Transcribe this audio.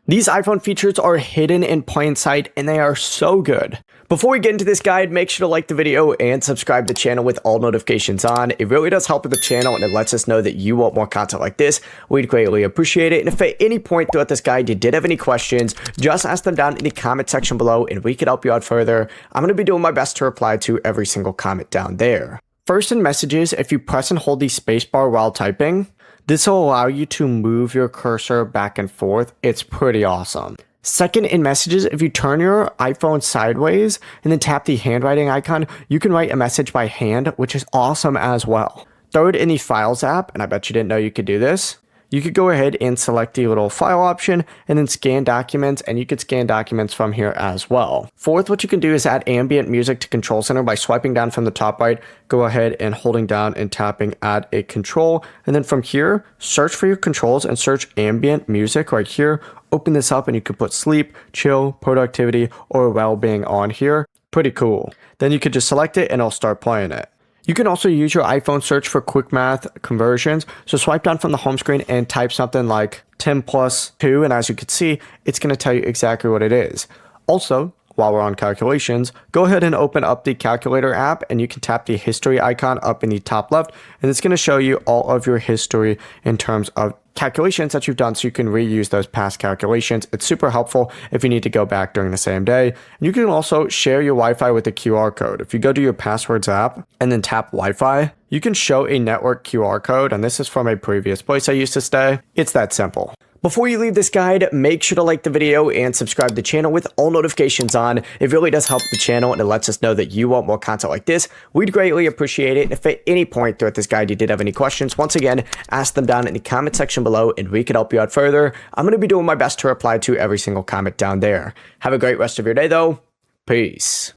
These iPhone features are hidden in plain sight and they are so good. Before we get into this guide, make sure to like the video and subscribe to the channel with all notifications on. It really does help with the channel and it lets us know that you want more content like this. We'd greatly appreciate it. And if at any point throughout this guide you did have any questions, just ask them down in the comment section below and we could help you out further. I'm going to be doing my best to reply to every single comment down there. First, in messages, if you press and hold the spacebar while typing, this will allow you to move your cursor back and forth. It's pretty awesome. Second, in messages, if you turn your iPhone sideways and then tap the handwriting icon, you can write a message by hand, which is awesome as well. Third, in the Files app, and I bet you didn't know you could do this, you could go ahead and select the little file option and then scan documents, and you could scan documents from here as well. Fourth, what you can do is add ambient music to Control Center by swiping down from the top right, go ahead and holding down and tapping add a control. And then from here, search for your controls and search ambient music right here. Open this up and you can put sleep, chill, productivity, or well-being on here. Pretty cool. Then you could just select it and it'll start playing it. You can also use your iPhone search for quick math conversions. So swipe down from the home screen and type something like 10 plus 2. And as you can see, it's going to tell you exactly what it is. Also, while we're on calculations, go ahead and open up the calculator app and you can tap the history icon up in the top left. And it's going to show you all of your history in terms of calculations that you've done, so you can reuse those past calculations. It's super helpful if you need to go back during the same day. And you can also share your Wi-Fi with a QR code. If you go to your passwords app and then tap Wi-Fi, you can show a network QR code, and this is from a previous place I used to stay. It's that simple. Before you leave this guide, make sure to like the video and subscribe to the channel with all notifications on. It really does help the channel and it lets us know that you want more content like this. We'd greatly appreciate it. And if at any point throughout this guide you did have any questions, once again, ask them down in the comment section below and we could help you out further. I'm going to be doing my best to reply to every single comment down there. Have a great rest of your day though. Peace.